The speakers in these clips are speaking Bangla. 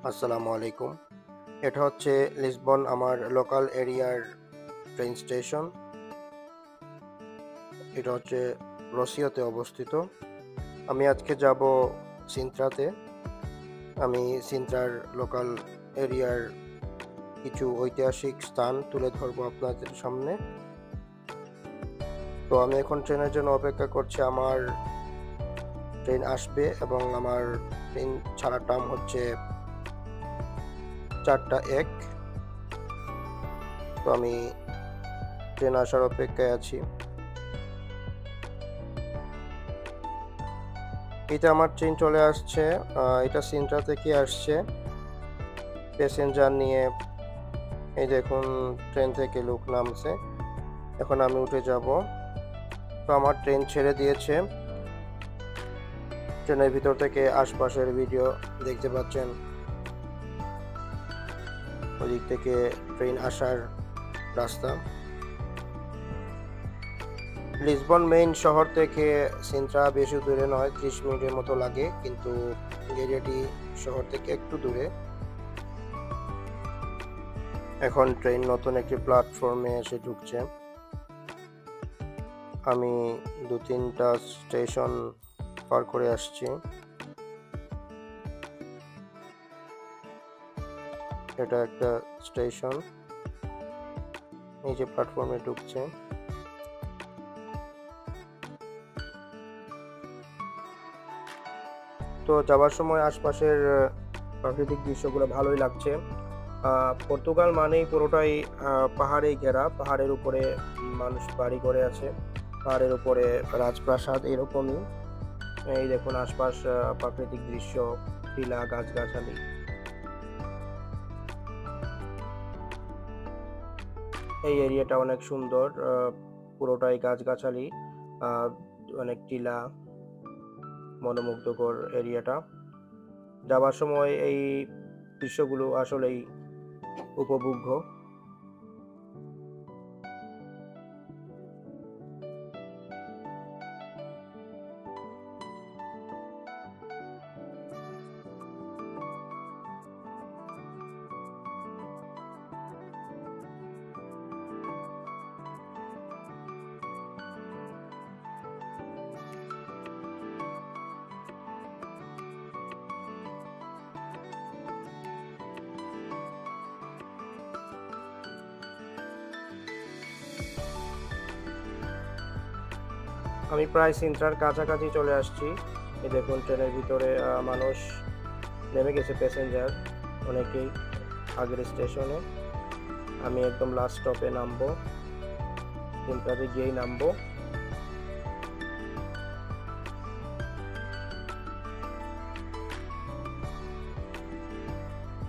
আসসালামু আলাইকুম। এটা হচ্ছে লিসবন আমার লোকাল এরিয়ার ট্রেন স্টেশন। এটা হচ্ছে রসিওতে অবস্থিত। আমি আজকে যাব সিন্ত্রাতে। আমি সিন্ত্রার লোকাল এরিয়ার কিছু ঐতিহাসিক স্থান তুলে ধরবো আপনাদের সামনে। তো আমি এখন ট্রেনের জন্য অপেক্ষা করছি। আমার ট্রেন আসবে এবং আমার ট্রেন ছাড়ার টাইম হচ্ছে 4টা 1। তো আমি ট্রেন আসার অপেক্ষায় আছি। এটা আমার ট্রেন চলে আসছে। এটা সিন্ট্রা থেকে আসছে প্যাসেঞ্জার নিয়ে। এই দেখুন, ট্রেন থেকে লোক নামছে। এখন আমি উঠে যাব। তো আমার ট্রেন ছেড়ে দিয়েছে। ট্রেনের ভিতর থেকে আশপাশের ভিডিও দেখতে পাচ্ছেন। ওদিক থেকে ট্রেন আসার রাস্তা। লিসবন মেইন শহর থেকে সিন্ট্রা বেশি দূরে নয়, 30 মিনিটের মতো লাগে, কিন্তু এরিয়াটি শহর থেকে একটু দূরে। এখন ট্রেন নতুন একটি প্ল্যাটফর্মে এসে ঢুকছে। আমি 2-3টা স্টেশন পার করে আসছি। এটা একটা স্টেশন। এই যে প্ল্যাটফর্মে ঢুকছে। তো যাওয়ার সময় আশপাশের প্রাকৃতিক দৃশ্যগুলো ভালোই লাগছে। পর্তুগাল মানেই পুরোটাই পাহাড়ে ঘেরা। পাহাড়ের উপরে মানুষ বাড়ি করে আছে, পাহাড়ের উপরে রাজপ্রাসাদ, এরকমই। এই দেখুন আশপাশ প্রাকৃতিক দৃশ্য, টিলা, গাছগাছালি। এই এরিয়াটা অনেক সুন্দর, পুরোটাই গাছগাছালি, অনেক টিলা, মনোমুগ্ধকর এরিয়াটা। যাবার সময় এই দৃশ্যগুলো আসলেই উপভোগ্য। আমি প্রায় সিন্ট্রার কাছাকাছি চলে আসছি। এই দেখুন ট্রেনের ভিতরে মানুষ নেমে গেছে, প্যাসেঞ্জার অনেকেই আগের স্টেশনে। আমি একদম লাস্ট স্টপে নামবো, সিন্ট্রাতে গিয়েই নামবো।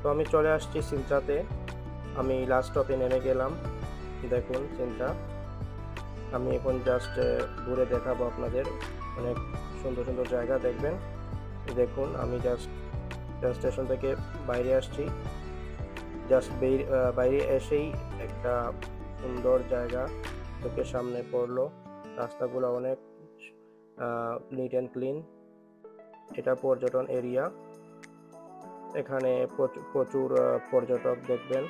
তো আমি চলে আসছি সিন্ট্রাতে। আমি লাস্ট স্টপে নেমে গেলাম। দেখুন সিন্ট্রা। আমি এখন জাস্ট ঘুরে দেখাবো আপনাদের। অনেক সুন্দর সুন্দর জায়গা দেখবেন। দেখুন আমি জাস্ট স্টেশন থেকে বাইরে আসছি। জাস্ট বাইরে এসেই একটা সুন্দর জায়গা চোখের সামনে পড়লো। রাস্তাগুলো অনেক নিট অ্যান্ড ক্লিন। এটা পর্যটন এরিয়া। এখানে প্রচুর পর্যটক দেখবেন।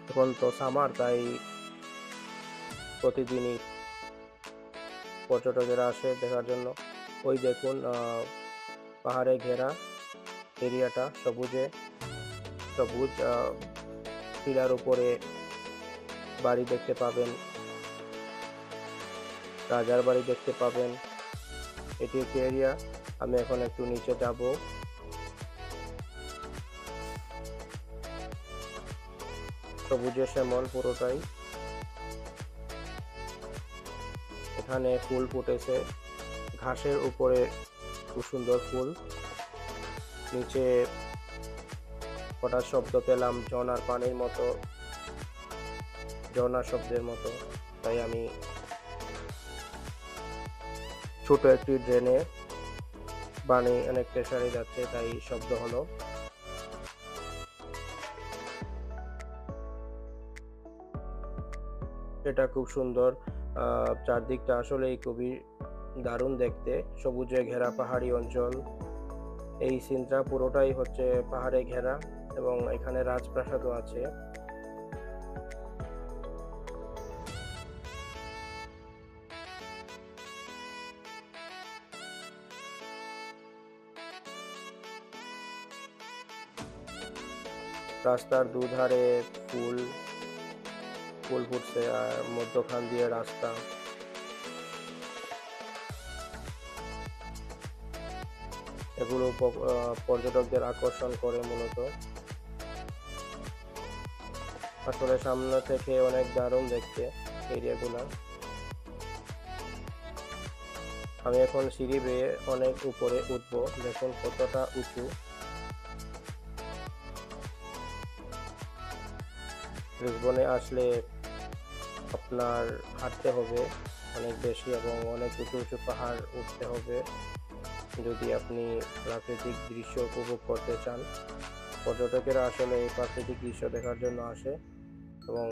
এখন তো সামার, তাই প্রতিদিনই পর্যটকেরা আসে দেখার জন্য। ওই দেখুন পাহাড়ে ঘেরা এরিয়াটা, সবুজ টিলার উপরে বাড়ি দেখতে পাবেন, রাজার বাড়ি দেখতে পাবেন। এটি একটি এরিয়া। আমি এখন একটু নিচে যাব। সবুজে শ্যামল পুরোটাই। এখানে ফুল ফুটেছে, ঘাসের উপরে খুব সুন্দর ফুল। নিচে ফোটার শব্দ পেলাম, ঝর্ণার পানির মতো, ঝর্ণার শব্দের মতো। তাই আমি ছোট একটি ড্রেনে পানি অনেক প্রেসারে যাচ্ছে, তাই শব্দ হলো। এটা খুব সুন্দর। চারদিকটা আসলেই খুবই দারুণ দেখতে। সবুজে ঘেরা পাহাড়ি অঞ্চল, এই সিনটা পুরোটাই হচ্ছে পাহাড়ে ঘেরা এবং এখানে রাজপ্রাসাদও আছে। রাস্তার দুধারে ফুল ফুল ফুটছে আর মধ্যখান দিয়ে রাস্তা। এগুলো পর্যটকদের আকর্ষণ করে মূলত। আসলে সামনে থেকে অনেক দারুণ দেখতে এরিয়াগুলা। আমি এখন সিঁড়ি বেয়ে অনেক উপরে উঠবো, দেখুন কতটা উঁচু। লিসবনে আসলে আপনার হাঁটতে হবে অনেক বেশি এবং অনেক উঁচু উঁচু পাহাড় উঠতে হবে যদি আপনি প্রাকৃতিক দৃশ্য উপভোগ করতে চান। পর্যটকেরা আসলে এই প্রাকৃতিক দৃশ্য দেখার জন্য আসে এবং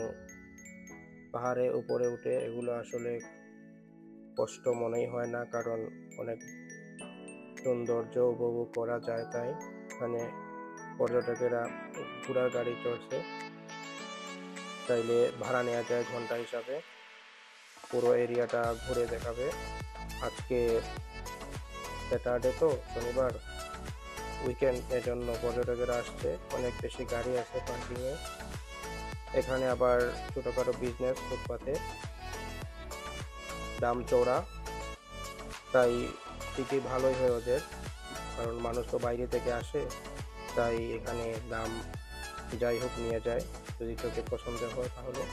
পাহাড়ে উপরে উঠে এগুলো আসলে কষ্ট মনেই হয় না, কারণ অনেক সৌন্দর্য উপভোগ করা যায়। তাই এখানে পর্যটকেরা ঘোড়ার গাড়ি চড়ছে, চাইলে ভাড়া নেওয়া যায় ঘন্টা হিসাবে, পুরো এরিয়াটা ঘুরে দেখাবে। আজকে স্যাটারডে তো, শনিবার, উইকেন্ড, এজন্য পর্যটকেরা আসছে, অনেক বেশি গাড়ি আছে পার্কিংয়ে। এখানে আবার ছোটখাটো বিজনেস ফুটপাতে, দাম চওড়া, তাই ঠিকই ভালোই হয় ওদের, কারণ মানুষ তো বাইরে থেকে আসে, তাই এখানে দাম যাই হোক নিয়ে যায় যদি চোখে পছন্দ হয় তাহলে।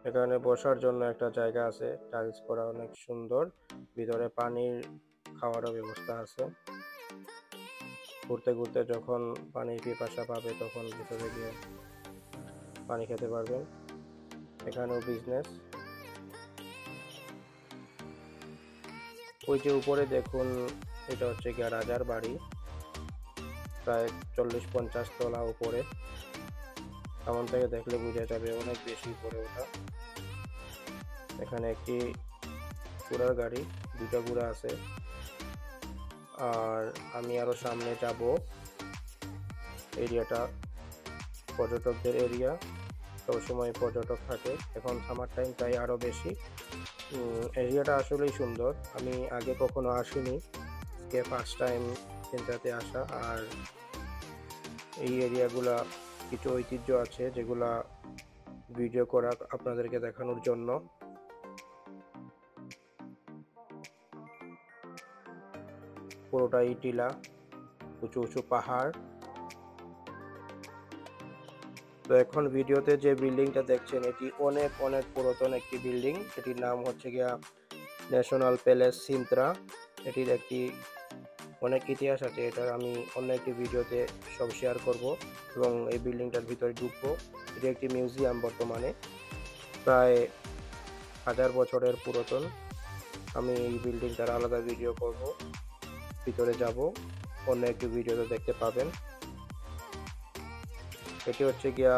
এখানে বসার জন্য একটা জায়গা আছে, টাইলস করা, অনেক সুন্দর। ভিতরে পানির খাওয়ারও ব্যবস্থা আছে। ঘুরতে ঘুরতে যখন পানির পিপাসা পাবে তখন ভিতরে গিয়ে পানি খেতে পারবেন। এখানেও বিজনেস। ওই যে উপরে দেখুন, এটা হচ্ছে গিয়ে রাজার বাড়ি, প্রায় 40-50 তলা উপরে। সামন থেকে দেখলে বোঝা যাবে অনেক বেশি উপরে ওঠা। এখানে একটি ঘোড়ার গাড়ি, দুটা ঘোড়া আছে। আর আমি আরো সামনে যাব। এরিয়াটা পর্যটকদের এরিয়া, সবসময় পর্যটক থাকে, এখন সামার টাইম তাই আরো বেশি। এরিয়াটা আসলেই সুন্দর, আমি আগে কখনো আসিনি, আজকে ফার্স্ট টাইম চিন্তাতে আসা। আর এই এরিয়াগুলা কিছু ঐতিহ্য আছে যেগুলা ভিডিও করা আপনাদেরকে দেখানোর জন্য। পুরোটাই টিলা, উঁচু উঁচু পাহাড়। তো এখন ভিডিওতে যে বিল্ডিংটা দেখছেন এটি অনেক অনেক পুরাতন একটি বিল্ডিং। এটির নাম হচ্ছে গিয়া ন্যাশনাল প্যালেস সিন্ত্রা। এটির একটি অনেক ইতিহাস আছে, এটা আমি অন্য একটি ভিডিওতে সব শেয়ার করব এবং এই বিল্ডিংটার ভিতরে ঢুকবো। এটি একটি মিউজিয়াম, বর্তমানে প্রায় 1000 বছরের পুরাতন। আমি এই বিল্ডিংটার আলাদা ভিডিও করব, ভিতরে যাব, অন্য একটি ভিডিওতে দেখতে পাবেন। এটি হচ্ছে গিয়া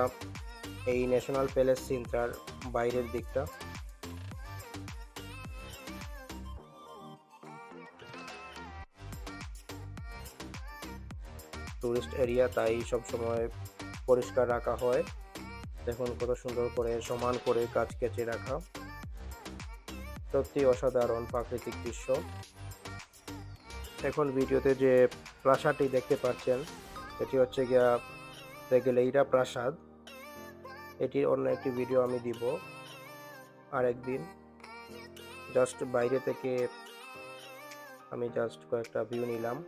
এই ন্যাশনাল প্যালেস সিন্ত্রার বাইরের দিকটা। টুরিস্ট এরিয়া, তাই সব সময় পরিষ্কার রাখা হয়। দেখুন কত সুন্দর করে সমান করে গাছ কেটে রাখা, সত্যি অসাধারণ প্রাকৃতিক দৃশ্য। এখন ভিডিওতে যে প্রাসাদটি দেখতে পাচ্ছেন এটি হচ্ছে গিয়া রেগেলেইরা প্রাসাদ। এটির অন্য একটি ভিডিও আমি দিব আরেকদিন। জাস্ট বাইরে থেকে আমি জাস্ট কয়েকটা ভিউ নিলাম।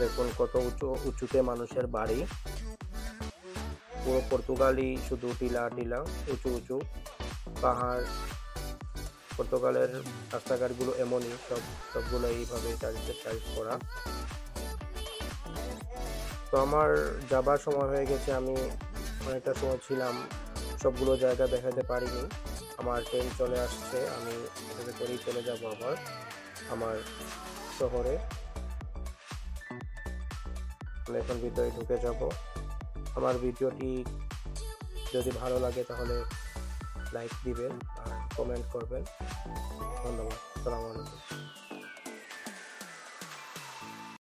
দেখুন কত উঁচুতে মানুষের বাড়ি। পুরো পর্তুগালই শুধু টিলা টিলা, উঁচু উঁচু পাহাড়। পর্তুগালের রাস্তাঘাটগুলো এমনই, সবগুলো এইভাবে টাইলস করা। তো আমার যাবার সময় হয়ে গেছে, আমি অনেকটা সময় ছিলাম, সবগুলো জায়গা দেখাতে পারিনি। আমার ট্রেন চলে আসছে, আমি এটাতে করেই চলে যাব আবার আমার শহরে। আমি এখন ভিতরে ঢুকে যাব। আমার ভিডিওটি যদি ভালো লাগে তাহলে লাইক দিবেন আর কমেন্ট করবেন। ধন্যবাদ। আসসালামু আলাইকুম।